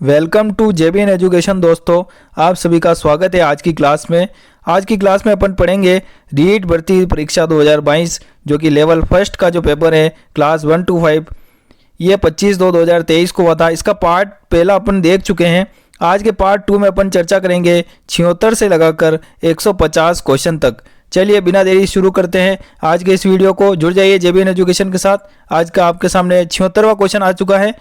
Welcome to JBN education. दोस्तों, आप सभी का स्वागत है आज की क्लास में। आज की क्लास में अपन पढ़ेंगे रीट भर्ती परीक्षा 2022 जो कि लेवल फर्स्ट का जो पेपर है क्लास 1 to 5, ये 25/2/2023 को हुआ था। इसका पार्ट पहला अपन देख चुके हैं। आज के पार्ट 2 में अपन चर्चा करेंगे 76 से लगाकर 150 क्वेश्चन तक। चलिए बिना देरी शुरू करते हैं आज के इस वीडियो को। जुड़ जाइए जेबीएन एजुकेशन के साथ। आज का आपके सामने 76वां क्वेश्चन आ चुका है।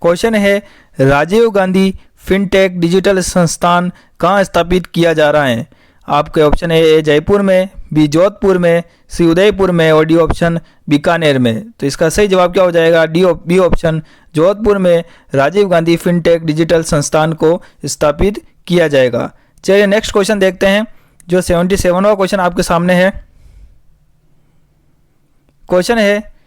क्वेश्चन है, राजीव गांधी फिनटेक डिजिटल संस्थान कहाँ स्थापित किया जा रहा है। आपके ऑप्शन है ए जयपुर में, बी जोधपुर में, सी उदयपुर में और डी ऑप्शन बीकानेर में। तो इसका सही जवाब क्या हो जाएगा? बी ऑप्शन जोधपुर में राजीव गांधी फिनटेक डिजिटल संस्थान को स्थापित किया जाएगा। चलिए नेक्स्ट क्वेश्चन देखते हैं जो 77वां क्वेश्चन आपके सामने है। क्वेश्चन है,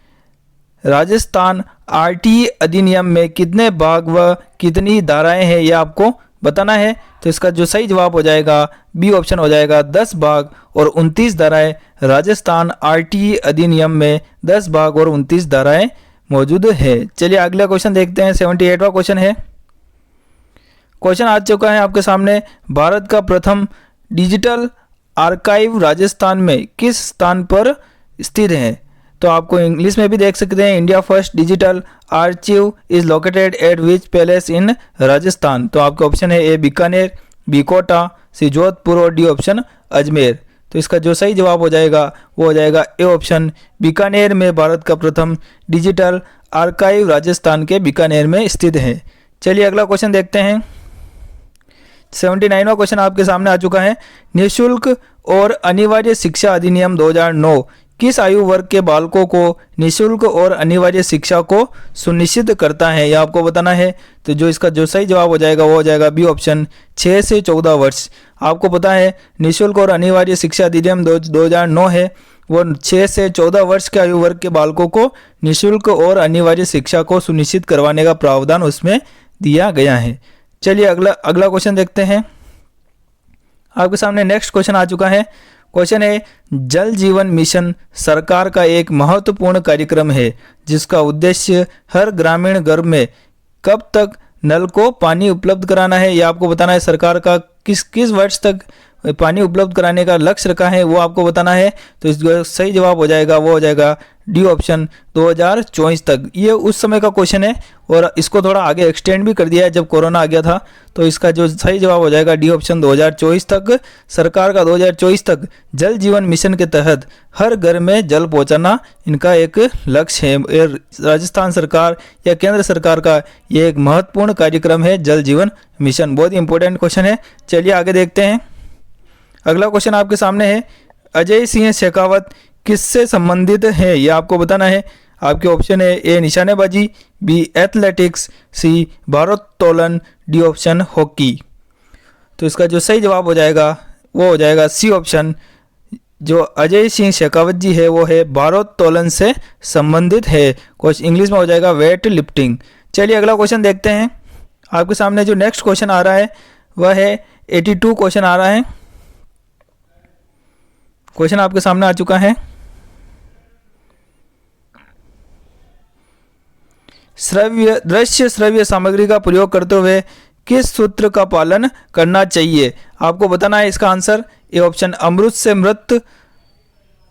राजस्थान आरटीई अधिनियम में कितने भाग व कितनी धाराएं हैं यह आपको बताना है। तो इसका जो सही जवाब हो जाएगा बी ऑप्शन हो जाएगा 10 भाग और 29 धाराएं। राजस्थान आरटीई अधिनियम में 10 भाग और 29 धाराएं मौजूद है। चलिए अगला क्वेश्चन देखते हैं। 78वां क्वेश्चन है। क्वेश्चन आ चुका है आपके सामने, भारत का प्रथम डिजिटल आर्काइव राजस्थान में किस स्थान पर स्थित है। तो आपको इंग्लिश में भी देख सकते हैं, India first digital archive is located at which palace in Rajasthan. तो आपका ऑप्शन है A Bikaner, B Kota, C Jodhpur और डी ऑप्शन अजमेर। तो इसका जो सही जवाब हो जाएगा वो हो जाएगा ए ऑप्शन बीकानेर में भारत का प्रथम डिजिटल आर्काइव राजस्थान के बीकानेर में स्थित है। चलिए अगला क्वेश्चन देखते हैं। 79वां क्वेश्चन आपके सामने आ चुका है। निःशुल्क और अनिवार्य शिक्षा अधिनियम 2009 किस आयु वर्ग के बालकों को निःशुल्क और अनिवार्य शिक्षा को सुनिश्चित करता है, यह आपको बताना है। तो जो इसका जो सही जवाब हो जाएगा वो हो जाएगा बी ऑप्शन 6 से 14 वर्ष। आपको पता है निःशुल्क और अनिवार्य शिक्षा अधिनियम 2009 है, वो 6 से 14 वर्ष के आयु वर्ग के बालकों को निःशुल्क और अनिवार्य शिक्षा को सुनिश्चित करवाने का प्रावधान उसमें दिया गया है। चलिए अगला क्वेश्चन देखते हैं। आपके सामने नेक्स्ट क्वेश्चन आ चुका है। क्वेश्चन है, जल जीवन मिशन सरकार का एक महत्वपूर्ण कार्यक्रम है जिसका उद्देश्य हर ग्रामीण घर में कब तक नल को पानी उपलब्ध कराना है। यह आपको बताना है। सरकार का किस वर्ष तक पानी उपलब्ध कराने का लक्ष्य रखा है वो आपको बताना है। तो इसका सही जवाब हो जाएगा वो हो जाएगा डी ऑप्शन 2024 तक। ये उस समय का क्वेश्चन है और इसको थोड़ा आगे एक्सटेंड भी कर दिया है जब कोरोना आ गया था। तो इसका जो सही जवाब हो जाएगा डी ऑप्शन 2024 तक। सरकार का 2024 तक जल जीवन मिशन के तहत हर घर में जल पहुंचाना इनका एक लक्ष्य है। राजस्थान सरकार या केंद्र सरकार का ये एक महत्वपूर्ण कार्यक्रम है जल जीवन मिशन। बहुत ही इंपॉर्टेंट क्वेश्चन है। चलिए आगे देखते हैं। अगला क्वेश्चन आपके सामने है, अजय सिंह शेखावत किससे संबंधित है यह आपको बताना है। आपके ऑप्शन है ए निशानेबाजी, बी एथलेटिक्स, सी भारोत्तोलन, डी ऑप्शन हॉकी। तो इसका जो सही जवाब हो जाएगा वो हो जाएगा सी ऑप्शन। जो अजय सिंह शेखावत जी है वो है भारोत्तोलन से संबंधित है। कुछ इंग्लिश में हो जाएगा वेट लिफ्टिंग। चलिए अगला क्वेश्चन देखते हैं। आपके सामने जो नेक्स्ट क्वेश्चन आ रहा है वह है 82 क्वेश्चन आ रहा है। क्वेश्चन आपके सामने आ चुका है। दृश्य श्रव्य सामग्री का प्रयोग करते हुए किस सूत्र का पालन करना चाहिए। आपको बताना है इसका आंसर। ए ऑप्शन अमृत से मृत,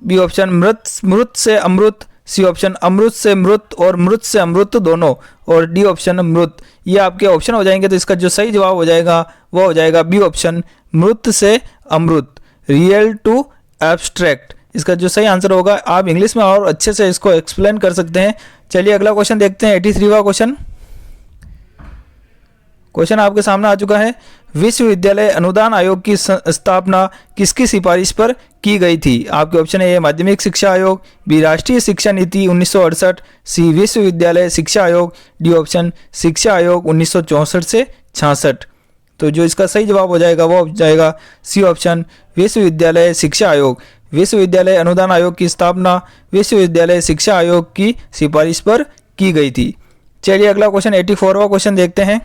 बी ऑप्शन मृत से अमृत, सी ऑप्शन अमृत से मृत और मृत से अमृत दोनों और डी ऑप्शन मृत। ये आपके ऑप्शन हो जाएंगे। तो इसका जो सही जवाब हो जाएगा वो हो जाएगा बी ऑप्शन मृत से अमृत, रियल टू एब्स्ट्रैक्ट। इसका जो सही आंसर होगा, आप इंग्लिश में और अच्छे से इसको एक्सप्लेन कर सकते हैं। चलिए अगला क्वेश्चन देखते हैं। 83वां क्वेश्चन। क्वेश्चन आपके सामने आ चुका है। विश्वविद्यालय अनुदान आयोग की स्थापना किसकी सिफारिश पर की गई थी। आपके ऑप्शन है ए माध्यमिक शिक्षा आयोग, बी राष्ट्रीय शिक्षा नीति 1968, सी विश्वविद्यालय शिक्षा आयोग, डी ऑप्शन शिक्षा आयोग 1964 से 66। तो जो इसका सही जवाब हो जाएगा वो हो जाएगा सी ऑप्शन विश्वविद्यालय शिक्षा आयोग। विश्वविद्यालय अनुदान आयोग की स्थापना विश्वविद्यालय शिक्षा आयोग की सिफारिश पर की गई थी। चलिए अगला क्वेश्चन 84वां क्वेश्चन देखते हैं।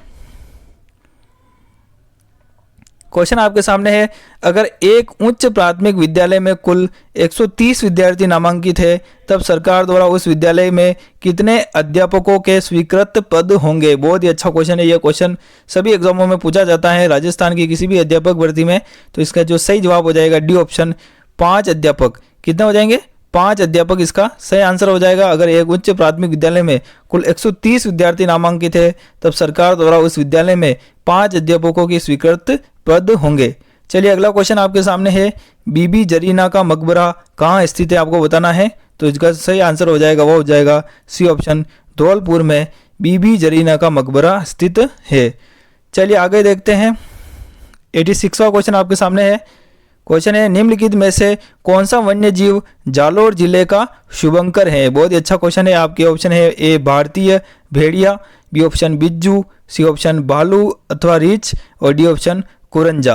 क्वेश्चन आपके सामने है, अगर एक उच्च प्राथमिक विद्यालय में कुल 130 विद्यार्थी नामांकित है तब सरकार द्वारा उस विद्यालय में कितने अध्यापकों के स्वीकृत पद होंगे। बहुत ही अच्छा क्वेश्चन है। यह क्वेश्चन सभी एग्जामों में पूछा जाता है राजस्थान की किसी भी अध्यापक भर्ती में। तो इसका जो सही जवाब हो जाएगा डी ऑप्शन, 5 अध्यापक। कितने हो जाएंगे? 5 अध्यापक इसका सही आंसर हो जाएगा। अगर एक उच्च प्राथमिक विद्यालय में कुल 130 विद्यार्थी नामांकित है तब सरकार द्वारा उस विद्यालय में 5 अध्यापकों की स्वीकृत पद होंगे। चलिए अगला क्वेश्चन आपके सामने है, बीबी जरीना का मकबरा कहाँ स्थित है आपको बताना है। तो इसका सही आंसर हो जाएगा, वो हो जाएगा सी ऑप्शन, धौलपुर में बीबी जरीना का मकबरा स्थित है। चलिए आगे देखते हैं। 86वां क्वेश्चन आपके सामने है। क्वेश्चन है, निम्नलिखित में से कौन सा वन्य जीव जालोर जिले का शुभंकर है। बहुत ही अच्छा क्वेश्चन है। आपके ऑप्शन है ए भारतीय भेड़िया, बी ऑप्शन बिज्जू, सी ऑप्शन भालू अथवा रीछ और डी ऑप्शन कुरंजा।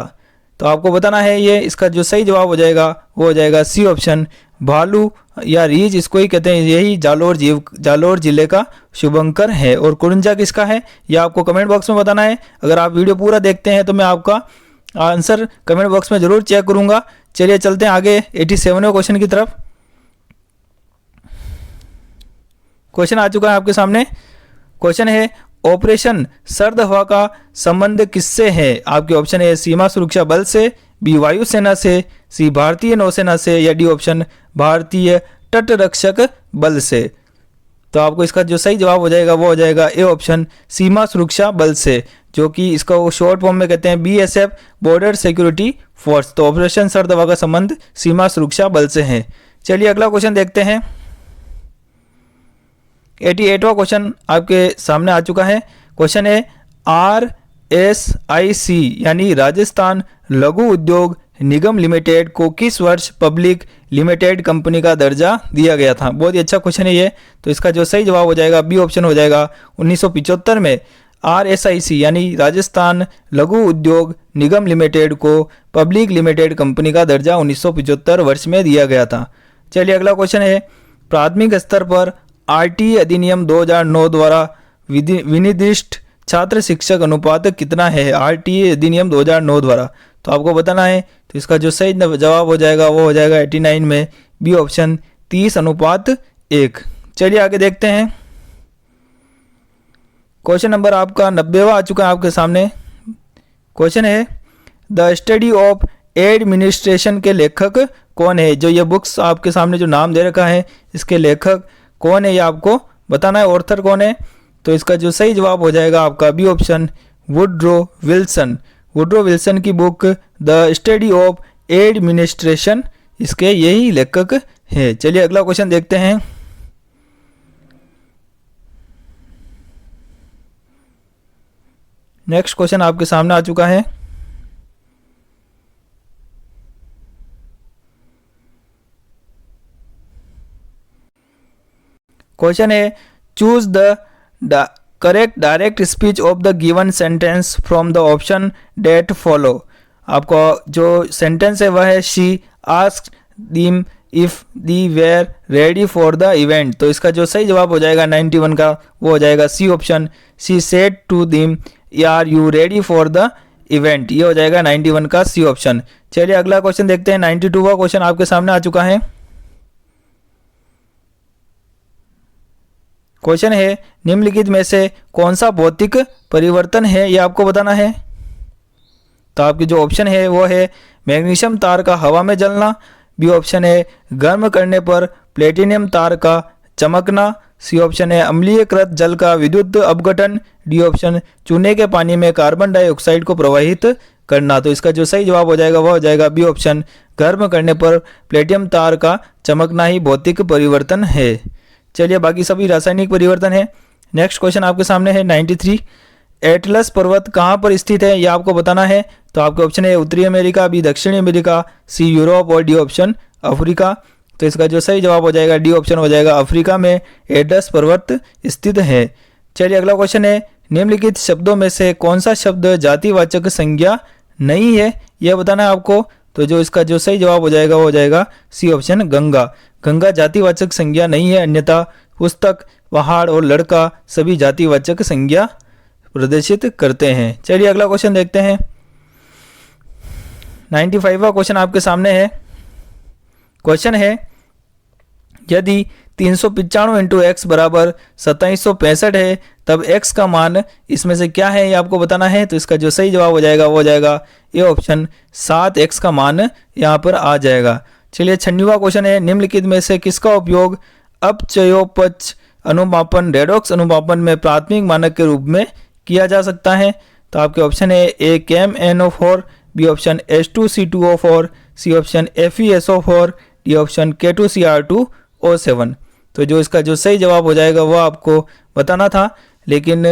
तो आपको बताना है ये, इसका जो सही जवाब हो जाएगा वो हो जाएगा सी ऑप्शन, भालू या रीछ इसको ही कहते हैं। यही जालोर जिले का शुभंकर है। और कुरंजा किसका है ये आपको कमेंट बॉक्स में बताना है। अगर आप वीडियो पूरा देखते हैं तो मैं आपका आंसर कमेंट बॉक्स में जरूर चेक करूंगा। चलिए चलते हैं आगे 87वें क्वेश्चन की तरफ। क्वेश्चन आ चुका है आपके सामने। क्वेश्चन है, ऑपरेशन सर्द हवा का संबंध किससे है। आपके ऑप्शन है सीमा सुरक्षा बल से, बी वायुसेना से, सी भारतीय नौसेना से या डी ऑप्शन भारतीय तट रक्षक बल से। तो आपको इसका जो सही जवाब हो जाएगा वो हो जाएगा ए ऑप्शन, सीमा सुरक्षा बल से, जो कि इसका शॉर्ट फॉर्म में कहते हैं BSF, बॉर्डर सिक्योरिटी फोर्स। तो ऑपरेशन सर्द हवा का संबंध सीमा सुरक्षा बल से है। चलिए अगला क्वेश्चन देखते हैं। 88वां क्वेश्चन आपके सामने आ चुका है। क्वेश्चन है, RSIC यानी राजस्थान लघु उद्योग निगम लिमिटेड को किस वर्ष पब्लिक लिमिटेड कंपनी का दर्जा दिया गया था। बहुत ही अच्छा क्वेश्चन है ये। तो इसका जो सही जवाब हो जाएगा बी ऑप्शन हो जाएगा, 1975 में RSIC यानी राजस्थान लघु उद्योग निगम लिमिटेड को पब्लिक लिमिटेड कंपनी का दर्जा 1975 वर्ष में दिया गया था। चलिए अगला क्वेश्चन है, प्राथमिक स्तर पर RT अधिनियम 2009 द्वारा विनिर्दिष्ट छात्र शिक्षक अनुपात कितना है। RT अधिनियम 2009 द्वारा तो आपको बताना है। तो इसका जो सही जवाब हो जाएगा वो हो जाएगा 89 में बी ऑप्शन, 30:1। चलिए आगे देखते हैं। क्वेश्चन नंबर आपका 90वां आ चुका है आपके सामने। क्वेश्चन है, द स्टडी ऑफ एडमिनिस्ट्रेशन के लेखक कौन है। जो ये बुक्स आपके सामने जो नाम दे रखा है इसके लेखक कौन है ये आपको बताना है, ऑर्थर कौन है। तो इसका जो सही जवाब हो जाएगा आपका B option, Woodrow Wilson. Woodrow Wilson की book the study of administration इसके यही लेखक है। चलिए अगला क्वेश्चन देखते हैं। नेक्स्ट क्वेश्चन आपके सामने आ चुका है। क्वेश्चन है, choose the correct direct speech of the given sentence from the option that follow. आपको जो सेंटेंस है वह है, she asked them if they were ready for the event. तो इसका जो सही जवाब हो जाएगा 91 का वो हो जाएगा C option, she said to them are you ready for the event. ये हो जाएगा 91 का सी ऑप्शन। चलिए अगला क्वेश्चन देखते हैं। 92वां क्वेश्चन आपके सामने आ चुका है। क्वेश्चन है, निम्नलिखित में से कौन सा भौतिक परिवर्तन है ये आपको बताना है। तो आपके जो ऑप्शन है वो है मैग्नीशियम तार का हवा में जलना, बी ऑप्शन है गर्म करने पर प्लेटिनियम तार का चमकना, सी ऑप्शन है अम्लीयकृत जल का विद्युत अपघटन, डी ऑप्शन चूने के पानी में कार्बन डाइऑक्साइड को प्रवाहित करना। तो इसका जो सही जवाब हो जाएगा वह हो जाएगा बी ऑप्शन, गर्म करने पर प्लेटिनियम तार का चमकना ही भौतिक परिवर्तन है। चलिए बाकी सभी रासायनिक परिवर्तन है। नेक्स्ट क्वेश्चन आपके सामने है 93। एटलस पर्वत कहाँ पर स्थित है ये आपको बताना है। तो आपके ऑप्शन है उत्तरी अमेरिका, बी दक्षिणी अमेरिका, सी यूरोप और डी ऑप्शन अफ्रीका। तो इसका जो सही जवाब हो जाएगा डी ऑप्शन हो जाएगा, अफ्रीका में एटलस पर्वत स्थित है। चलिए अगला क्वेश्चन है, निम्नलिखित शब्दों में से कौन सा शब्द जातिवाचक संज्ञा नहीं है यह बताना है आपको। तो जो इसका जो सही जवाब हो जाएगा वो हो जाएगा सी ऑप्शन, गंगा। गंगा जातिवाचक संज्ञा नहीं है, अन्यथा पुस्तक, पहाड़ और लड़का सभी जातिवाचक संज्ञा प्रदर्शित करते हैं। चलिए अगला क्वेश्चन देखते हैं। 95वां क्वेश्चन आपके सामने है। क्वेश्चन है यदि 395 इंटू एक्स बराबर 2765 है तब x का मान इसमें से क्या है ये आपको बताना है। तो इसका जो सही जवाब हो जाएगा वो हो जाएगा ये ऑप्शन 7x का मान यहाँ पर आ जाएगा। चलिए 96वां क्वेश्चन है, निम्नलिखित में से किसका उपयोग अपचयोपच अनुमापन रेडॉक्स अनुमापन में प्राथमिक मानक के रूप में किया जा सकता है। तो आपके ऑप्शन है A CaMnO4, B option H2C2O4, C option FeSO4, D option K2Cr2O7। तो जो इसका जो सही जवाब हो जाएगा वो आपको बताना था, लेकिन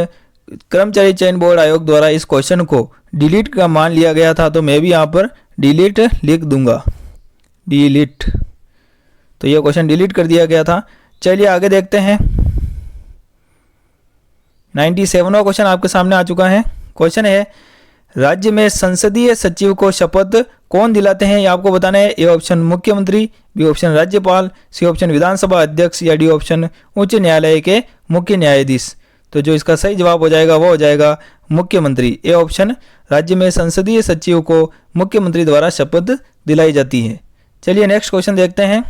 कर्मचारी चयन बोर्ड आयोग द्वारा इस क्वेश्चन को डिलीट का मान लिया गया था, तो मैं भी यहाँ पर डिलीट लिख दूंगा, डिलीट। तो ये क्वेश्चन डिलीट कर दिया गया था। चलिए आगे देखते हैं। 97वां क्वेश्चन आपके सामने आ चुका है। क्वेश्चन है राज्य में संसदीय सचिव को शपथ कौन दिलाते हैं ये आपको बताना है। ए ऑप्शन मुख्यमंत्री, बी ऑप्शन राज्यपाल, सी ऑप्शन विधानसभा अध्यक्ष या डी ऑप्शन उच्च न्यायालय के मुख्य न्यायाधीश। तो जो इसका सही जवाब हो जाएगा वो हो जाएगा मुख्यमंत्री। ए ऑप्शन, राज्य में संसदीय सचिव को मुख्यमंत्री द्वारा शपथ दिलाई जाती है। चलिए नेक्स्ट क्वेश्चन देखते हैं।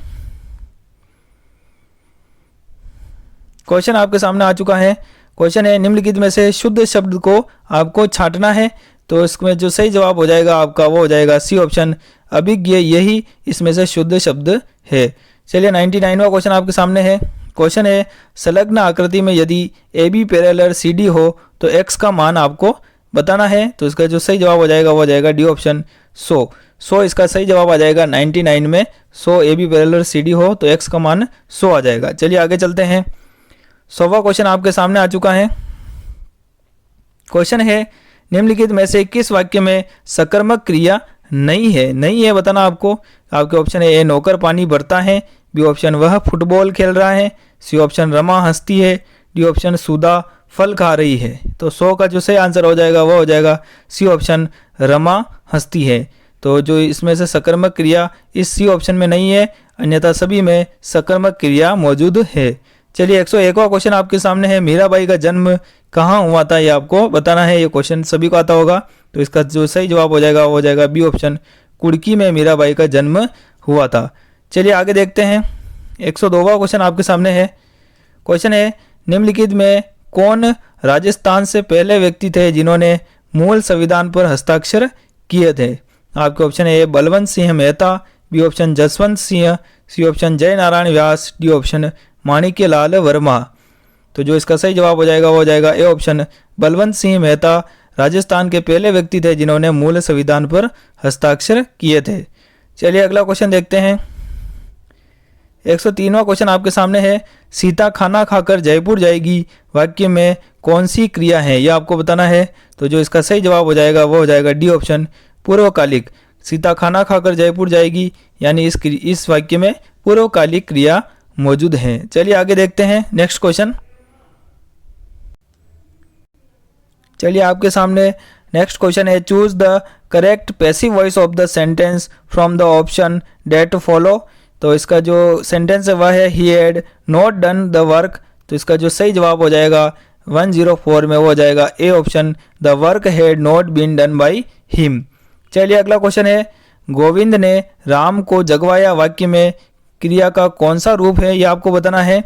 क्वेश्चन आपके सामने आ चुका है। क्वेश्चन है निम्नलिखित में से शुद्ध शब्द को आपको छांटना है। तो इसमें जो सही जवाब हो जाएगा आपका वो हो जाएगा सी ऑप्शन अभिज्ञ, यही इसमें से शुद्ध शब्द है। चलिए 99वां क्वेश्चन आपके सामने है। क्वेश्चन है संलग्न आकृति में यदि A B parallel C D हो तो एक्स का मान आपको बताना है। तो इसका जो सही जवाब हो जाएगा वो हो जाएगा डी ऑप्शन 100 इसका सही जवाब आ जाएगा। 99 में 100 A B parallel C D हो तो एक्स का मान 100 आ जाएगा। चलिए आगे चलते हैं। 100वां क्वेश्चन आपके सामने आ चुका है। क्वेश्चन है निम्नलिखित में से किस वाक्य में सकर्मक क्रिया नहीं है बताना आपको। आपके ऑप्शन है ए नौकर पानी भरता है, बी ऑप्शन वह फुटबॉल खेल रहा है, सी ऑप्शन रमा हंसती है, डी ऑप्शन सुधा फल खा रही है। तो 100 का जो सही आंसर हो जाएगा वो हो जाएगा सी ऑप्शन रमा हंसती है। तो जो इसमें से सकर्मक क्रिया इस सी ऑप्शन में नहीं है, अन्यथा सभी में सकर्मक क्रिया मौजूद है। चलिए 101वां क्वेश्चन आपके सामने है। मीराबाई का जन्म कहाँ हुआ था ये आपको बताना है। ये क्वेश्चन सभी को आता होगा। तो इसका जो सही जवाब हो जाएगा वो हो जाएगा बी ऑप्शन कुड़की में मीराबाई का जन्म हुआ था। चलिए आगे देखते हैं। 102वां क्वेश्चन आपके सामने है। क्वेश्चन है निम्नलिखित में कौन राजस्थान से पहले व्यक्ति थे जिन्होंने मूल संविधान पर हस्ताक्षर किए थे। आपके ऑप्शन है A Balwant Singh Mehta, B option Jaswant Singh, C option Jai Narayan Vyas, D option Manikyalal Verma. तो जो इसका सही जवाब हो जाएगा वो हो जाएगा ए ऑप्शन बलवंत सिंह मेहता राजस्थान के पहले व्यक्ति थे जिन्होंने मूल संविधान पर हस्ताक्षर किए थे। चलिए अगला क्वेश्चन देखते हैं। 103वां क्वेश्चन आपके सामने है। सीता खाना खाकर जयपुर जाएगी वाक्य में कौन सी क्रिया है यह आपको बताना है। तो जो इसका सही जवाब हो जाएगा वो हो जाएगा डी ऑप्शन पूर्वकालिक। सीता खाना खाकर जयपुर जाएगी यानी इस वाक्य में पूर्वकालिक क्रिया मौजूद है। चलिए आगे देखते हैं नेक्स्ट क्वेश्चन। चलिए आपके सामने नेक्स्ट क्वेश्चन है। Choose the correct passive voice of the sentence from the option that follow. तो इसका जो सेंटेंस है वह है he had not done the work. तो इसका जो सही जवाब हो जाएगा 104 में वो हो जाएगा A option the work had not been done by him. चलिए अगला क्वेश्चन है। गोविंद ने राम को जगवाया वाक्य में क्रिया का कौन सा रूप है यह आपको बताना है।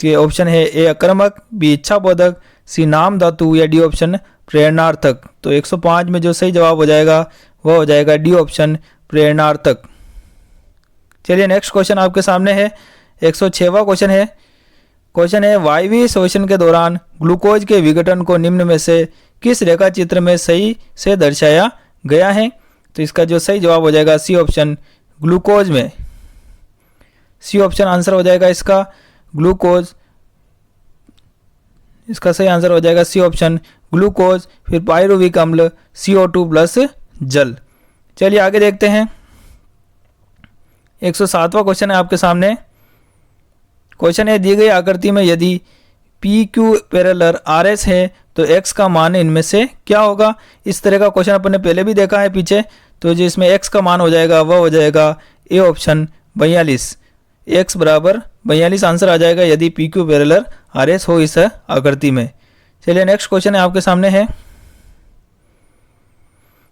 तो ऑप्शन है ए आक्रमक, बी इच्छाबोधक, सी नाम धातु या डी ऑप्शन प्रेरणार्थक। तो 105 में जो सही जवाब हो जाएगा वह हो जाएगा डी ऑप्शन प्रेरणार्थक। चलिए नेक्स्ट क्वेश्चन आपके सामने है। 106वां क्वेश्चन है। क्वेश्चन है वायवीय श्वसन के दौरान ग्लूकोज के विघटन को निम्न में से किस रेखा चित्र में सही से दर्शाया गया है। तो इसका जो सही जवाब हो जाएगा सी ऑप्शन ग्लूकोज में। सी ऑप्शन आंसर हो जाएगा इसका ग्लूकोज। इसका सही आंसर हो जाएगा सी ऑप्शन ग्लूकोज, फिर पायरुविक अम्ल CO2 प्लस जल। चलिए आगे देखते हैं। 107वां क्वेश्चन है आपके सामने। क्वेश्चन है दी गई आकृति में यदि PQ पैरेलल RS है तो x का मान इनमें से क्या होगा। इस तरह का क्वेश्चन अपन ने पहले भी देखा है पीछे। तो जो इसमें x का मान हो जाएगा वह हो जाएगा ए ऑप्शन 42। x बराबर 42 आंसर आ जाएगा यदि PQ पैरेलल RS हो इस आकृति में। चलिए नेक्स्ट क्वेश्चन है आपके सामने है।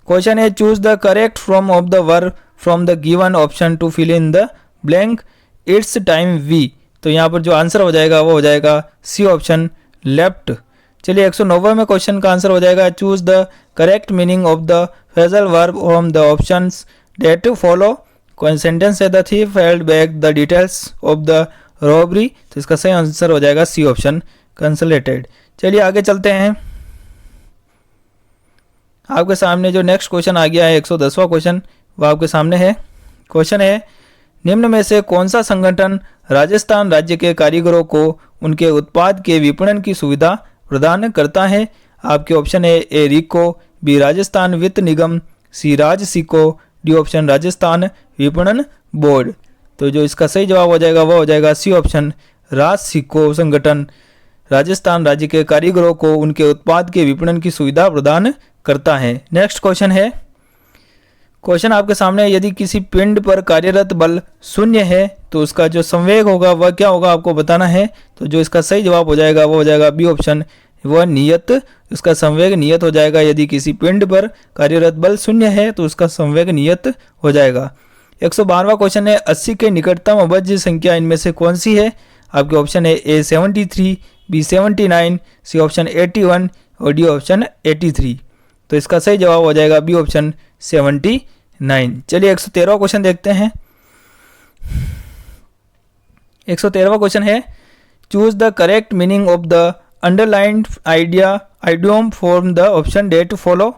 क्वेश्चन है choose the correct form of the verb from the given option to fill in the blank it's time we. तो यहाँ पर जो आंसर हो जाएगा वो हो जाएगा सी ऑप्शन लेफ्ट। चलिए 190 में क्वेश्चन का आंसर हो जाएगा choose the correct meaning of the phrasal verb from the options that follow. कौन सेंटेंस है the thief held back the details of the robbery. तो इसका सही आंसर हो जाएगा सी ऑप्शन कंसलेटेड। चलिए आगे चलते हैं। आपके सामने जो नेक्स्ट क्वेश्चन आ गया है 110वां क्वेश्चन वो आपके सामने है। क्वेश्चन है निम्न में से कौन सा संगठन राजस्थान राज्य के कारीगरों को उनके उत्पाद के विपणन की सुविधा प्रदान करता है। आपके ऑप्शन है ए रिको, बी राजस्थान वित्त निगम, सी राज सिको, डी ऑप्शन राजस्थान विपणन बोर्ड। तो जो इसका सही जवाब हो जाएगा वो हो जाएगा सी ऑप्शन राज सिको संगठन राजस्थान राज्य के कारीगरों को उनके उत्पाद के विपणन की सुविधा प्रदान करता है। नेक्स्ट क्वेश्चन है, क्वेश्चन आपके सामने यदि किसी पिंड पर कार्यरत बल शून्य है तो उसका जो संवेग होगा वह क्या होगा आपको बताना है। तो जो इसका सही जवाब हो जाएगा वो हो जाएगा बी ऑप्शन वह नियत। उसका संवेग नियत हो जाएगा। यदि किसी पिंड पर कार्यरत बल शून्य है तो उसका संवेग नियत हो जाएगा। 112वां क्वेश्चन है 80 के निकटतम अभाज्य संख्या इनमें से कौन सी है। आपके ऑप्शन है ए 73, बी 79, सी ऑप्शन 81 और डी ऑप्शन 83। तो इसका सही जवाब हो जाएगा बी ऑप्शन 79। चलिए 113वां क्वेश्चन देखते हैं। 113वां क्वेश्चन है choose the correct meaning of the underlined idiom form the option that follow.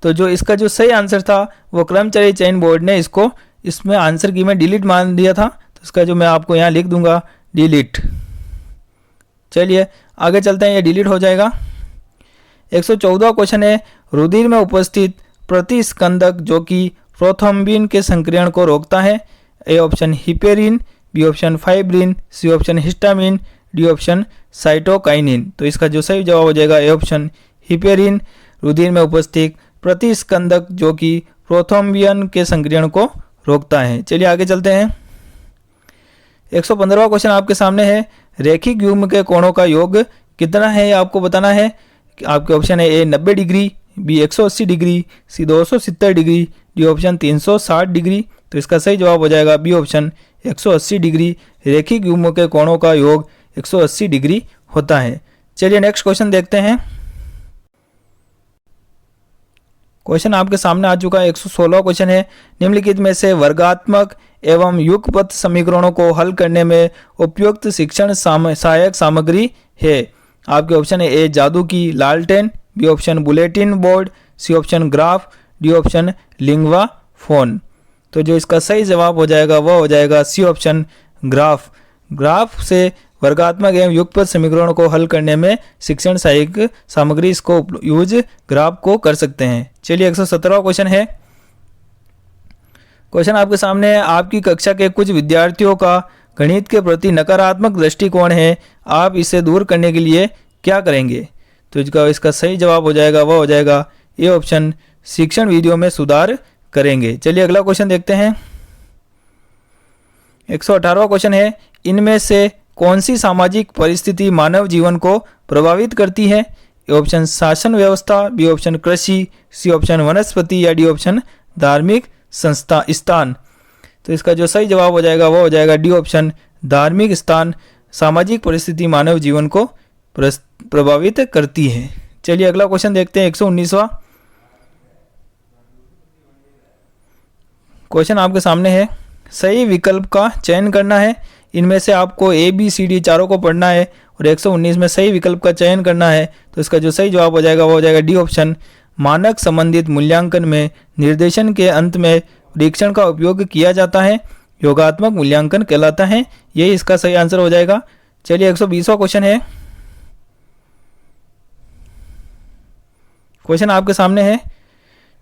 तो जो इसका जो सही आंसर था वो कर्मचारी चयन बोर्ड ने इसको इसमें आंसर की में डिलीट मान दिया था। तो इसका जो मैं आपको यहाँ लिख दूंगा डिलीट। चलिए आगे चलते हैं, ये डिलीट हो जाएगा। 114वां क्वेश्चन है रुधिर में उपस्थित प्रतिस्कंदक जो कि प्रोथ्रोम्बिन के संक्रियण को रोकता है। A option heparin, B option fibrin, C option histamine, D option cytokinin. तो इसका जो सही जवाब हो जाएगा ए ऑप्शन हिपेरिन रुधिर में उपस्थित प्रतिस्कंदक जो कि प्रोथ्रोम्बिन के संक्रियण को रोकता है। चलिए आगे चलते हैं। 115वां क्वेश्चन आपके सामने है रैखिक युग्म के कोणों का योग कितना है आपको बताना है। आपके ऑप्शन है ए 90 डिग्री, बी 180 डिग्री, सी 270 डिग्री, डी ऑप्शन 360 डिग्री। तो इसका सही जवाब हो जाएगा बी ऑप्शन 180 डिग्री। रैखिक युग्म के कोणों का योग 180 डिग्री होता है। चलिए नेक्स्ट क्वेश्चन देखते हैं। क्वेश्चन आपके सामने आ चुका है 116वां क्वेश्चन है निम्नलिखित में से वर्गात्मक एवं युगपत समीकरणों को हल करने में उपयुक्त शिक्षण सहायक सामग्री है। आपके ऑप्शन है ए जादू की लालटेन, B option bulletin board, C option graph, D option Linguaphone. तो जो इसका सही जवाब हो जाएगा वह हो जाएगा सी ऑप्शन ग्राफ। ग्राफ से वर्गात्मक एवं युगपत समीकरणों को हल करने में शिक्षण सहायक सामग्री इसको यूज ग्राफ को कर सकते हैं। चलिए 117वां क्वेश्चन है। क्वेश्चन आपके सामने है आपकी कक्षा के कुछ विद्यार्थियों का गणित के प्रति नकारात्मक दृष्टिकोण है, आप इसे दूर करने के लिए क्या करेंगे। तो इसका सही जवाब हो जाएगा वह हो जाएगा ए ऑप्शन शिक्षण वीडियो में सुधार करेंगे। चलिए अगला क्वेश्चन देखते हैं। 118वां क्वेश्चन है इनमें से कौन सी सामाजिक परिस्थिति मानव जीवन को प्रभावित करती है। ए ऑप्शन शासन व्यवस्था, बी ऑप्शन कृषि, सी ऑप्शन वनस्पति या डी ऑप्शन धार्मिक संस्था स्थान। तो इसका जो सही जवाब हो जाएगा वो हो जाएगा डी ऑप्शन धार्मिक स्थान। सामाजिक परिस्थिति मानव जीवन को प्रभावित करती है। चलिए अगला क्वेश्चन देखते हैं 119वां क्वेश्चन आपके सामने है सही विकल्प का चयन करना है। इनमें से आपको ए बी सी डी चारों को पढ़ना है और 119 में सही विकल्प का चयन करना है। तो इसका जो सही जवाब हो जाएगा वो हो जाएगा डी ऑप्शन मानक संबंधित मूल्यांकन में निर्देशन के अंत में परीक्षण का उपयोग किया जाता है, योगात्मक मूल्यांकन कहलाता है। यही इसका सही आंसर हो जाएगा। चलिए 120वां क्वेश्चन है। क्वेश्चन आपके सामने है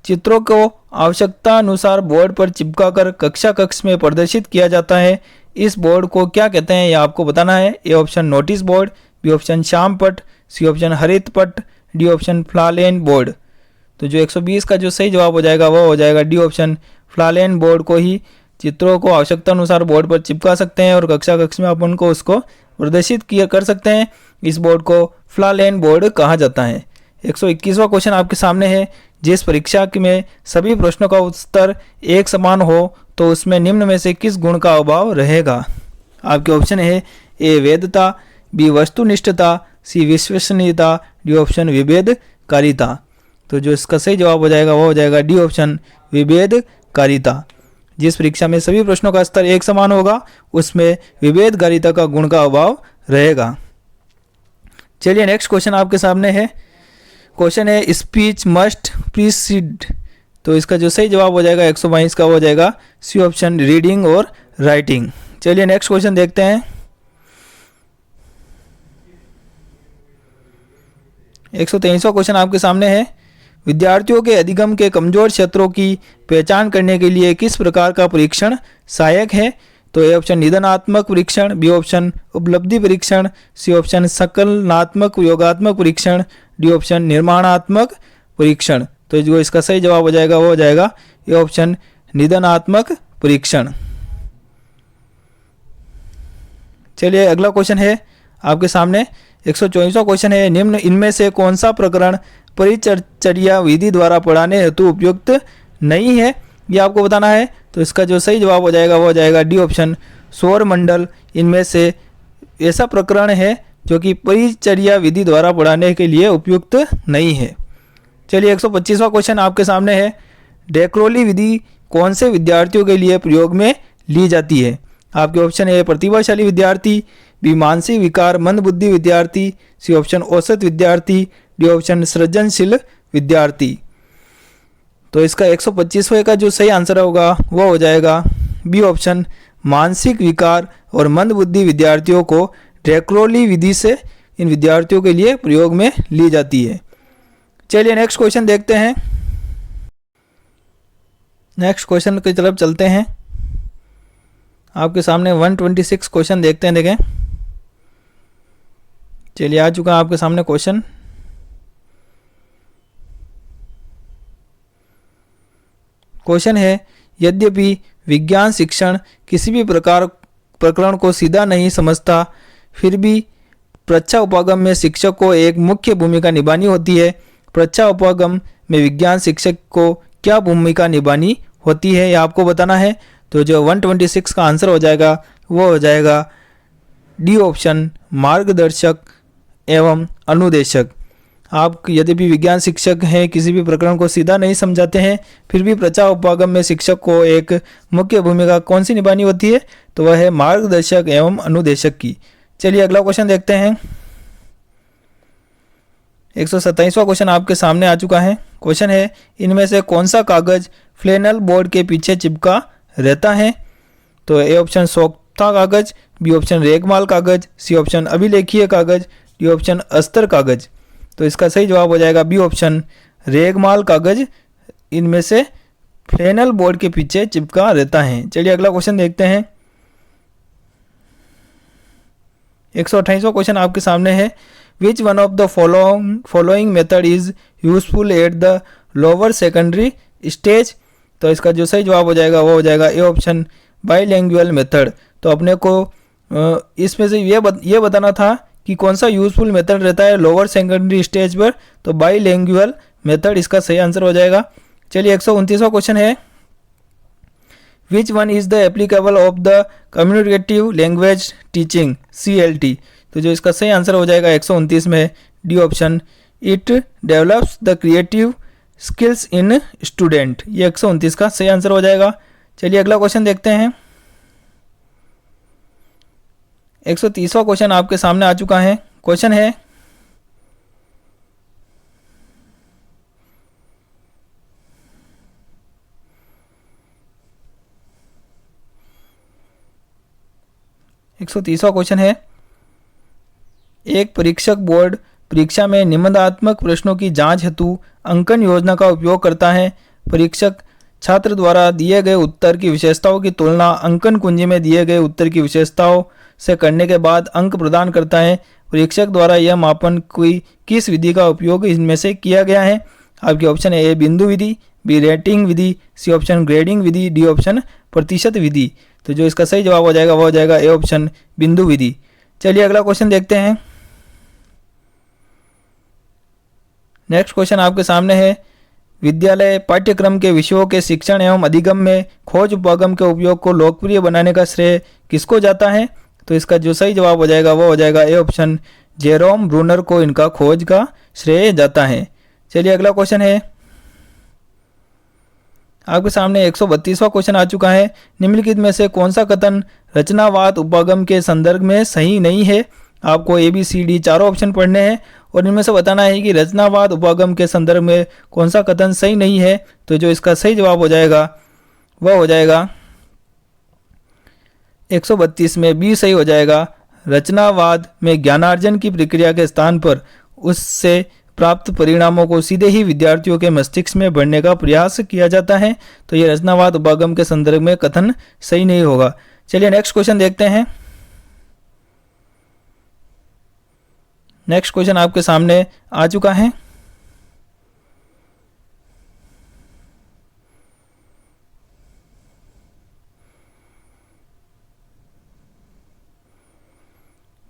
चित्रों को आवश्यकता अनुसार बोर्ड पर चिपकाकर कक्षा कक्ष में प्रदर्शित किया जाता है। इस बोर्ड को क्या कहते हैं यह आपको बताना है। A option notice board, B option श्याम पट, सी ऑप्शन हरित पट, डी ऑप्शन फ्लालेन बोर्ड। तो जो 120 का जो सही जवाब हो जाएगा वो हो जाएगा डी ऑप्शन फ्लालेन बोर्ड को ही चित्रों को आवश्यकता अनुसार बोर्ड पर चिपका सकते हैं और कक्षा कक्ष में अपन को उसको प्रदर्शित किया कर सकते हैं। इस बोर्ड को फ्लालेन बोर्ड कहा जाता है। 121वां क्वेश्चन आपके सामने है जिस परीक्षा में सभी प्रश्नों का उत्तर एक समान हो तो उसमें निम्न में से किस गुण का अभाव रहेगा? आपके ऑप्शन है ए वैधता, बी वस्तुनिष्ठता, सी विश्वसनीयता, डी ऑप्शन विभेदकारिता। तो जो इसका सही जवाब हो जाएगा वो हो जाएगा डी ऑप्शन विभेदकारिता। जिस परीक्षा में सभी प्रश्नों का स्तर एक समान होगा उसमें विभेदकारिता का गुण का अभाव रहेगा। चलिए नेक्स्ट क्वेश्चन आपके सामने है। क्वेश्चन है स्पीच मस्ट प्रीसीड। तो इसका जो सही जवाब हो जाएगा 122 का हो जाएगा सी ऑप्शन रीडिंग और राइटिंग। चलिए नेक्स्ट क्वेश्चन देखते हैं। 123वां क्वेश्चन आपके सामने है। विद्यार्थियों के अधिगम के कमजोर क्षेत्रों की पहचान करने के लिए किस प्रकार का परीक्षण सहायक है? तो ए ऑप्शन निदानात्मक परीक्षण, बी ऑप्शन उपलब्धि परीक्षण, सी ऑप्शन संकलनात्मक योगात्मक परीक्षण, डी ऑप्शन निर्माणात्मक परीक्षण। तो जो इसका सही जवाब हो जाएगा वो हो जाएगा ए ऑप्शन निदानात्मक परीक्षण। चलिए अगला क्वेश्चन है आपके सामने। 124वां क्वेश्चन है। निम्न इनमें से कौन सा प्रकरण परिचर्या विधि द्वारा पढ़ाने हेतु उपयुक्त नहीं है, ये आपको बताना है। तो इसका जो सही जवाब हो जाएगा वो हो जाएगा डी ऑप्शन सौर मंडल। इनमें से ऐसा प्रकरण है जो कि परिचर्या विधि द्वारा पढ़ाने के लिए उपयुक्त नहीं है। चलिए 125वां क्वेश्चन आपके सामने है। डेक्रोली विधि कौन से विद्यार्थियों के लिए प्रयोग में ली जाती है? आपके ऑप्शन है प्रतिभाशाली विद्यार्थी, बी मानसिक विकार मंद बुद्धि विद्यार्थी, सी ऑप्शन औसत विद्यार्थी, डी ऑप्शन सृजनशील विद्यार्थी। तो इसका 125वें का जो सही आंसर होगा वो हो जाएगा बी ऑप्शन मानसिक विकार और मंद बुद्धि विद्यार्थियों को डेक्रोली विधि से इन विद्यार्थियों के लिए प्रयोग में ली जाती है। चलिए नेक्स्ट क्वेश्चन देखते हैं। नेक्स्ट क्वेश्चन की तरफ चलते हैं। आपके सामने 126 क्वेश्चन देखते हैं। देखें, चलिए आ चुका है आपके सामने क्वेश्चन। क्वेश्चन है यद्यपि विज्ञान शिक्षण किसी भी प्रकरण को सीधा नहीं समझता, फिर भी परीक्षा उपागम में शिक्षक को एक मुख्य भूमिका निभानी होती है। परीक्षा उपागम में विज्ञान शिक्षक को क्या भूमिका निभानी होती है, यह आपको बताना है। तो जो 126 का आंसर हो जाएगा वो हो जाएगा डी ऑप्शन मार्गदर्शक एवं अनुदेशक। आप यद्यपि विज्ञान शिक्षक हैं, किसी भी प्रकरण को सीधा नहीं समझाते हैं, फिर भी परीक्षा उपागम में शिक्षक को एक मुख्य भूमिका कौन सी निभानी होती है? तो वह है मार्गदर्शक एवं अनुदेशक की। चलिए अगला क्वेश्चन देखते हैं। 127वां क्वेश्चन आपके सामने आ चुका है। क्वेश्चन है इनमें से कौन सा कागज फ्लैनल बोर्ड के पीछे चिपका रहता है? तो ए ऑप्शन सोख्ता कागज, बी ऑप्शन रेगमाल कागज, सी ऑप्शन अभिलेखीय कागज, डी ऑप्शन अस्तर कागज। तो इसका सही जवाब हो जाएगा बी ऑप्शन रेगमाल कागज इनमें से फ्लैनल बोर्ड के पीछे चिपका रहता है। चलिए अगला क्वेश्चन देखते हैं। 128वां क्वेश्चन आपके सामने है। Which one of the following method is useful at the lower secondary stage? तो इसका जो सही जवाब हो जाएगा वो हो जाएगा ए ऑप्शन बाईलैंग्युअल मेथड। तो अपने को इसमें से ये बताना था कि कौन सा यूजफुल मेथड रहता है लोअर सेकेंडरी स्टेज पर। तो बाईलैंग्युअल मेथड इसका सही आंसर हो जाएगा। चलिए 129वां क्वेश्चन है। Which one is the applicable of the communicative language teaching CLT? तो जो इसका सही आंसर हो जाएगा 129 में D option it develops the creative skills in student. ये 129 का सही आंसर हो जाएगा। चलिए अगला क्वेश्चन देखते हैं। 130वां क्वेश्चन आपके सामने आ चुका है। क्वेश्चन है क्वेश्चन है एक परीक्षक बोर्ड परीक्षा में निबंधात्मक प्रश्नों की जांच हेतु अंकन योजना का उपयोग करता है। परीक्षक छात्र द्वारा दिए गए उत्तर की विशेषताओं की तुलना अंकन कुंजी में दिए गए उत्तर की विशेषताओं से करने के बाद अंक प्रदान करता है। परीक्षक द्वारा यह मापन किस विधि का उपयोग इनमें से किया गया है? आपके ऑप्शन है ए बिंदु विधि, बी रेटिंग विधि, सी ऑप्शन ग्रेडिंग विधि, डी ऑप्शन प्रतिशत विधि। तो जो इसका सही जवाब हो जाएगा वो हो जाएगा ए ऑप्शन बिंदु विधि। चलिए अगला क्वेश्चन देखते हैं। नेक्स्ट क्वेश्चन आपके सामने है विद्यालय पाठ्यक्रम के विषयों के शिक्षण एवं अधिगम में खोज उपागम के उपयोग को लोकप्रिय बनाने का श्रेय किसको जाता है? तो इसका जो सही जवाब हो जाएगा वो हो जाएगा ए ऑप्शन, जेरोम ब्रूनर को इनका खोज का श्रेय जाता है। चलिए अगला क्वेश्चन है आपके सामने 132वां क्वेश्चन आ चुका है। निम्नलिखित में से कौन सा कथन रचनावाद उपागम के संदर्भ में सही नहीं है? आपको ए बी सी डी चारों ऑप्शन पढ़ने हैं और इनमें से बताना है कि रचनावाद उपागम के संदर्भ में कौन सा कथन सही नहीं है। तो जो इसका सही जवाब हो जाएगा वह हो जाएगा 132 में बी सही हो जाएगा। रचनावाद में ज्ञानार्जन की प्रक्रिया के स्थान पर उससे प्राप्त परिणामों को सीधे ही विद्यार्थियों के मस्तिष्क में भरने का प्रयास किया जाता है। तो ये रचनावाद उपागम के संदर्भ में कथन सही नहीं होगा। चलिए नेक्स्ट क्वेश्चन देखते हैं। नेक्स्ट क्वेश्चन आपके सामने आ चुका है।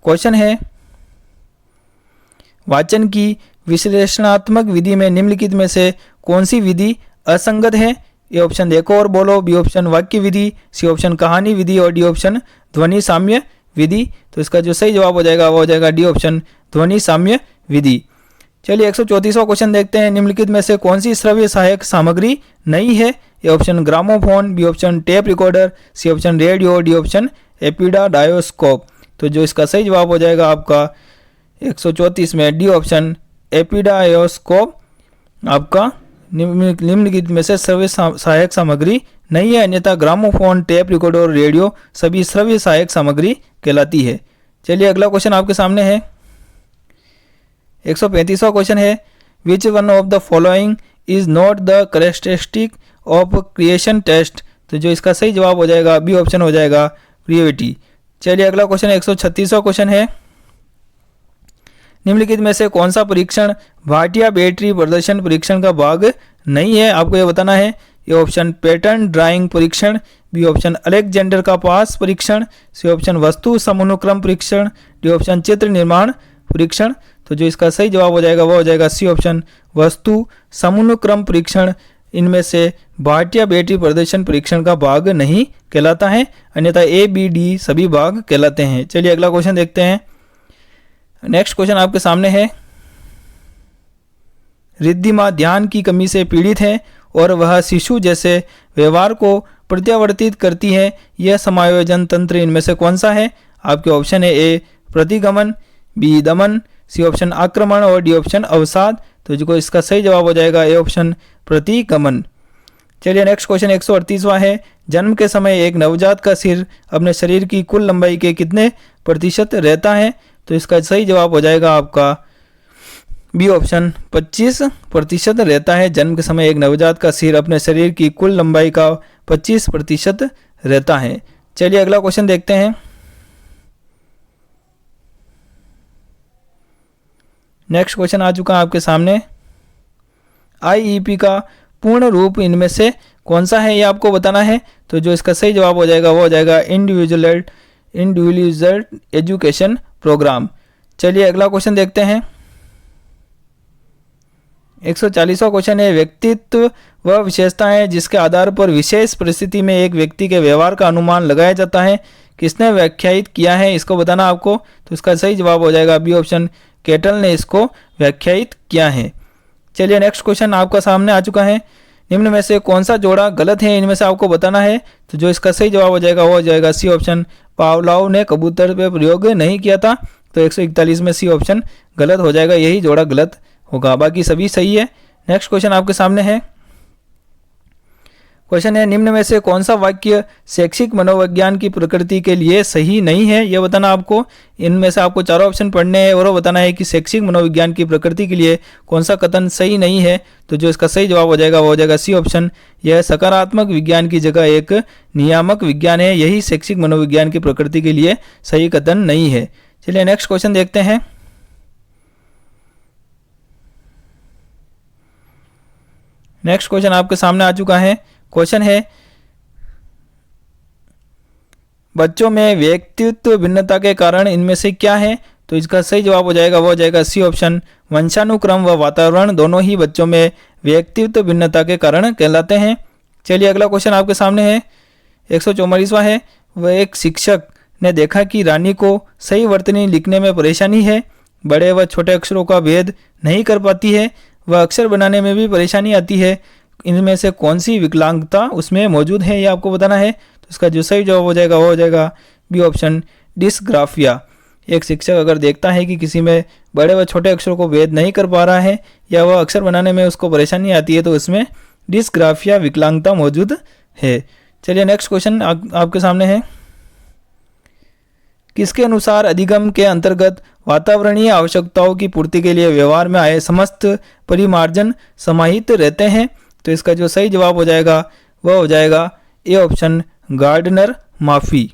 क्वेश्चन है वाचन की विश्लेषणात्मक विधि में निम्नलिखित में से कौन सी विधि असंगत है? ए ऑप्शन देखो और बोलो, बी ऑप्शन वाक्य विधि, सी ऑप्शन कहानी विधि और डी ऑप्शन ध्वनि साम्य विधि। तो इसका जो सही जवाब हो जाएगा वो हो जाएगा डी ऑप्शन, ध्वनि साम्य विधि। चलिए 134वां क्वेश्चन देखते हैं। निम्नलिखित में से कौन सी श्रव्य सहायक सामग्री नहीं है? A option gramophone, B option tape recorder, C option radio, D option epidiascope. तो जो इसका सही जवाब हो जाएगा आपका 134 में डी ऑप्शन एपिडायोस्कोप आपका निम्नलिखित में से श्रव्य सहायक सामग्री नहीं है, अन्यथा ग्रामोफोन, टेप रिकॉर्डर और रेडियो सभी श्रव्य सहायक सामग्री कहलाती है। चलिए अगला क्वेश्चन आपके सामने है। 135वां क्वेश्चन है which one of the following is not the characteristic of creation test. तो जो इसका सही जवाब हो जाएगा बी ऑप्शन हो जाएगा क्रिएटिविटी। चलिए अगला क्वेश्चन 136वां क्वेश्चन है। निम्नलिखित में से कौन सा परीक्षण भाटिया बैटरी प्रदर्शन परीक्षण का भाग नहीं है? आपको यह बताना है। ये ऑप्शन पैटर्न ड्राइंग परीक्षण, बी ऑप्शन अलेक्जेंडर का पास परीक्षण, सी ऑप्शन वस्तु समनुक्रम परीक्षण, डी ऑप्शन चित्र निर्माण परीक्षण। तो जो इसका सही जवाब हो जाएगा वो हो जाएगा सी ऑप्शन वस्तु समनुक्रम परीक्षण। इनमें से भाटिया बैटरी प्रदर्शन परीक्षण का भाग नहीं कहलाता है, अन्यथा ए बी डी सभी भाग कहलाते हैं। चलिए अगला क्वेश्चन देखते हैं। नेक्स्ट क्वेश्चन आपके सामने है रिद्धिमा ध्यान की कमी से पीड़ित है और वह शिशु जैसे व्यवहार को प्रत्यावर्तित करती है। यह समायोजन तंत्र इनमें से कौन सा है? आपके ऑप्शन है ए प्रतिगमन, बी दमन, सी ऑप्शन आक्रमण और डी ऑप्शन अवसाद। तो जो इसका सही जवाब हो जाएगा ए ऑप्शन प्रतिगमन। चलिए नेक्स्ट क्वेश्चन 138वां है जन्म के समय एक नवजात का सिर अपने शरीर की कुल लंबाई के कितने प्रतिशत रहता है? तो इसका सही जवाब हो जाएगा आपका बी ऑप्शन 25% रहता है। जन्म के समय एक नवजात का सिर अपने शरीर की कुल लंबाई का 25% रहता है। चलिए अगला क्वेश्चन देखते हैं। नेक्स्ट क्वेश्चन आ चुका है आपके सामने। आईईपी का पूर्ण रूप इनमें से कौन सा है ये आपको बताना है। तो जो इसका सही जवाब हो जाएगा वो हो जाएगा इंडिविजुअल एजुकेशन प्रोग्राम। चलिए अगला क्वेश्चन देखते हैं। 140वां क्वेश्चन है व्यक्तित्व वह विशेषता है जिसके आधार पर विशेष परिस्थिति में एक व्यक्ति के व्यवहार का अनुमान लगाया जाता है। किसने व्याख्यायित किया है इसको बताना आपको। तो इसका सही जवाब हो जाएगा बी ऑप्शन केटल ने इसको व्याख्यायित किया है। चलिए नेक्स्ट क्वेश्चन आपका सामने आ चुका है। निम्न में से कौन सा जोड़ा गलत है इनमें से आपको बताना है। तो जो इसका सही जवाब हो जाएगा वो हो जाएगा सी ऑप्शन पावलोव ने कबूतर पे प्रयोग नहीं किया था। तो 141 में सी ऑप्शन गलत हो जाएगा, यही जोड़ा गलत होगा, बाकी सभी सही है। नेक्स्ट क्वेश्चन आपके सामने है। क्वेश्चन है निम्न में से कौन सा वाक्य शैक्षिक मनोविज्ञान की प्रकृति के लिए सही नहीं है यह बताना आपको। इनमें से आपको चारों ऑप्शन पढ़ने हैं और बताना है कि शैक्षिक मनोविज्ञान की प्रकृति के लिए कौन सा कथन सही नहीं है। तो जो इसका सही जवाब हो जाएगा वो हो जाएगा सी ऑप्शन यह सकारात्मक विज्ञान की जगह एक नियामक विज्ञान है, यही शैक्षिक मनोविज्ञान की प्रकृति के लिए सही कथन नहीं है। चलिए नेक्स्ट क्वेश्चन देखते हैं। नेक्स्ट क्वेश्चन आपके सामने आ चुका है। क्वेश्चन है बच्चों में व्यक्तित्व भिन्नता के कारण इनमें से क्या है। तो इसका सही जवाब हो जाएगा वो हो जाएगा सी ऑप्शन वंशानुक्रम व वातावरण दोनों ही बच्चों में व्यक्तित्व भिन्नता के कारण कहलाते हैं। चलिए अगला क्वेश्चन आपके सामने है, 144वां है। वह एक शिक्षक ने देखा कि रानी को सही वर्तनी लिखने में परेशानी है, बड़े व छोटे अक्षरों का भेद नहीं कर पाती है, वह अक्षर बनाने में भी परेशानी आती है। इनमें से कौन सी विकलांगता उसमें मौजूद है, ये आपको बताना है। तो इसका जो सही जवाब हो जाएगा वो हो जाएगा बी ऑप्शन, डिस्ग्राफिया। एक शिक्षक अगर देखता है कि किसी में बड़े व छोटे अक्षरों को भेद नहीं कर पा रहा है या वह अक्षर बनाने में उसको परेशानी आती है, तो उसमें डिस्ग्राफिया विकलांगता मौजूद है। चलिए नेक्स्ट क्वेश्चन आपके सामने है। किसके अनुसार अधिगम के अंतर्गत वातावरणीय आवश्यकताओं की पूर्ति के लिए व्यवहार में आए समस्त परिमार्जन समाहित रहते हैं? तो इसका जो सही जवाब हो जाएगा वह हो जाएगा ए ऑप्शन, गार्डनर माफी।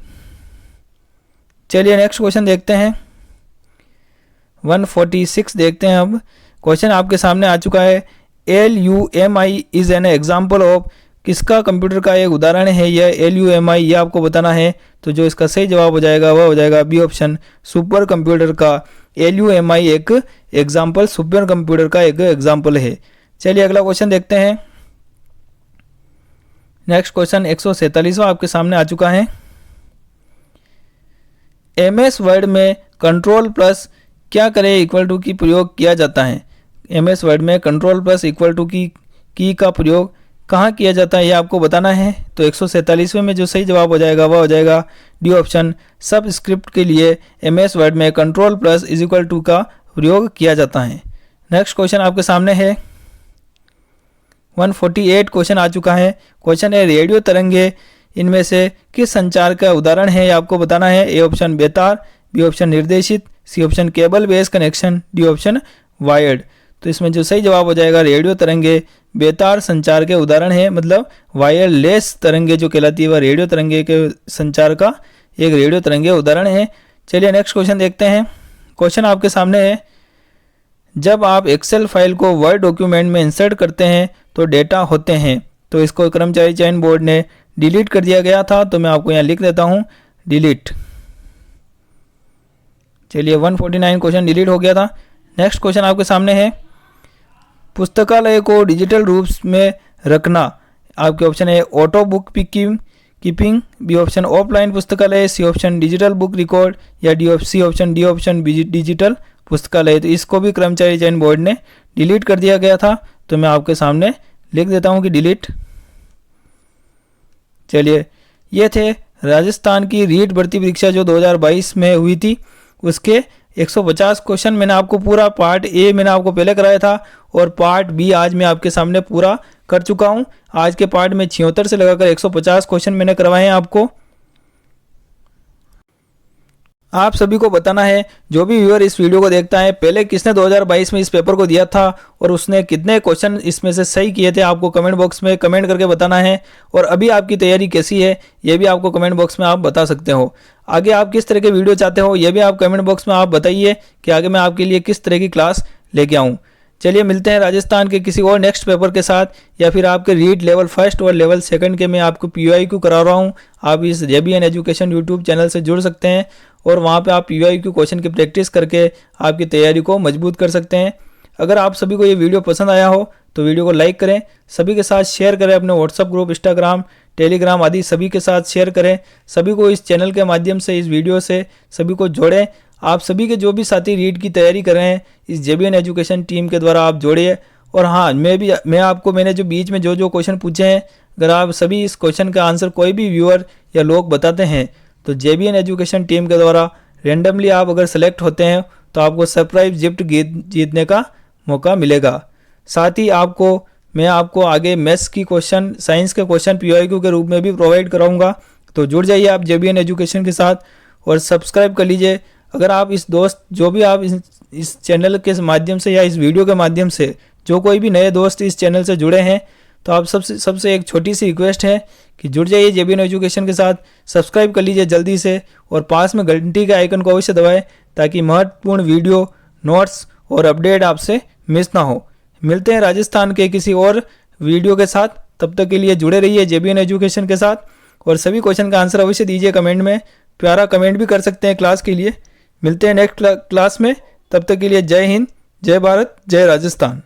चलिए नेक्स्ट क्वेश्चन देखते हैं, 146 देखते हैं। अब क्वेश्चन आपके सामने आ चुका है। LUMI is an example of, किसका कंप्यूटर का एक उदाहरण है यह LUMI, यह आपको बताना है। तो जो इसका सही जवाब हो जाएगा वह हो जाएगा बी ऑप्शन, सुपर कंप्यूटर का। LUMI एक एग्जाम्पल, सुपर कंप्यूटर का एक एग्जाम्पल है। चलिए अगला क्वेश्चन देखते हैं। नेक्स्ट क्वेश्चन 147वां आपके सामने आ चुका है। MS वर्ड में कंट्रोल प्लस क्या करें इक्वल टू की प्रयोग किया जाता है? MS वर्ड में कंट्रोल प्लस इक्वल टू की का प्रयोग कहाँ किया जाता है, ये आपको बताना है। तो 147वें में जो सही जवाब हो जाएगा वह हो जाएगा डी ऑप्शन, सब स्क्रिप्ट के लिए MS वर्ड में control plus is equal to का प्रयोग किया जाता है। नेक्स्ट क्वेश्चन आपके सामने है, 148 क्वेश्चन आ चुका है। क्वेश्चन है, रेडियो तरंगे इनमें से किस संचार का उदाहरण है, ये आपको बताना है। ए ऑप्शन बेतार, बी ऑप्शन निर्देशित, C option cable base connection, D option wired. तो इसमें जो सही जवाब हो जाएगा रेडियो तरंगे बेतार संचार के उदाहरण है, मतलब वायरलेस तरंगे जो कहलाती है वह रेडियो तरंगे के संचार का एक रेडियो तरंगे उदाहरण है। चलिए नेक्स्ट क्वेश्चन देखते हैं। क्वेश्चन आपके सामने है, जब आप एक्सेल फाइल को वर्ड डॉक्यूमेंट में इंसर्ट करते हैं तो डेटा होते हैं, तो इसको कर्मचारी चयन बोर्ड ने डिलीट कर दिया गया था, तो मैं आपको यहाँ लिख देता हूँ डिलीट। चलिए 149 क्वेश्चन डिलीट हो गया था। नेक्स्ट क्वेश्चन आपके सामने है, पुस्तकालय को डिजिटल रूप में रखना, आपके ऑप्शन है auto bookkeeping, B option offline पुस्तकालय, C option digital book record, या डी ऑप्शन डिजिटल पुस्तकालय। तो इसको भी कर्मचारी चयन बोर्ड ने डिलीट कर दिया गया था, तो मैं आपके सामने लिख देता हूँ कि डिलीट। चलिए ये थे राजस्थान की रीट भर्ती परीक्षा जो 2022 में हुई थी, उसके 150 क्वेश्चन मैंने आपको पूरा पार्ट ए मैंने आपको पहले कराया था और पार्ट बी आज मैं आपके सामने पूरा कर चुका हूं। आज के पार्ट में 76 से लगाकर 150 क्वेश्चन मैंने करवाए हैं आपको। आप सभी को बताना है, जो भी व्यूअर इस वीडियो को देखता है, पहले किसने 2022 में इस पेपर को दिया था और उसने कितने क्वेश्चन इसमें से सही किए थे, आपको कमेंट बॉक्स में कमेंट करके बताना है। और अभी आपकी तैयारी कैसी है ये भी आपको कमेंट बॉक्स में आप बता सकते हो। आगे आप किस तरह के वीडियो चाहते हो ये भी आप कमेंट बॉक्स में आप बताइए कि आगे मैं आपके लिए किस तरह की क्लास लेके आऊँ। चलिए मिलते हैं राजस्थान के किसी और नेक्स्ट पेपर के साथ, या फिर आपके रीड लेवल 1 और लेवल 2 के मैं आपको PYQ करा रहा हूँ। आप इस JBN एजुकेशन यूट्यूब चैनल से जुड़ सकते हैं और वहाँ पे आप PYQ क्वेश्चन की प्रैक्टिस करके आपकी तैयारी को मजबूत कर सकते हैं। अगर आप सभी को ये वीडियो पसंद आया हो तो वीडियो को लाइक करें, सभी के साथ शेयर करें, अपने व्हाट्सअप ग्रुप, इंस्टाग्राम, टेलीग्राम आदि सभी के साथ शेयर करें। सभी को इस चैनल के माध्यम से, इस वीडियो से सभी को जोड़ें। आप सभी के जो भी साथी रीट की तैयारी कर रहे हैं इस JBN एजुकेशन टीम के द्वारा आप जोड़िए। और हाँ, मैंने जो बीच में जो क्वेश्चन पूछे हैं, अगर आप सभी इस क्वेश्चन का आंसर कोई भी व्यूअर या लोग बताते हैं तो JBN एजुकेशन टीम के द्वारा रेंडमली आप अगर सेलेक्ट होते हैं तो आपको सरप्राइज गिफ्ट जीतने का मौका मिलेगा। साथ ही मैं आपको आगे मैथ्स की क्वेश्चन, साइंस के क्वेश्चन PYQ के रूप में भी प्रोवाइड कराऊंगा। तो जुड़ जाइए आप JBN एजुकेशन के साथ और सब्सक्राइब कर लीजिए। अगर आप जो भी आप इस चैनल के माध्यम से या इस वीडियो के माध्यम से जो कोई भी नए दोस्त इस चैनल से जुड़े हैं तो आप सबसे एक छोटी सी रिक्वेस्ट है कि जुड़ जाइए JBN एजुकेशन के साथ, सब्सक्राइब कर लीजिए जल्दी से और पास में घंटी के आइकन को अवश्य दबाएं ताकि महत्वपूर्ण वीडियो, नोट्स और अपडेट आपसे मिस ना हो। मिलते हैं राजस्थान के किसी और वीडियो के साथ, तब तक के लिए जुड़े रहिए JBN एजुकेशन के साथ और सभी क्वेश्चन का आंसर अवश्य दीजिए कमेंट में। प्यारा कमेंट भी कर सकते हैं क्लास के लिए। मिलते हैं नेक्स्ट क्लास में, तब तक के लिए जय हिंद, जय भारत, जय राजस्थान।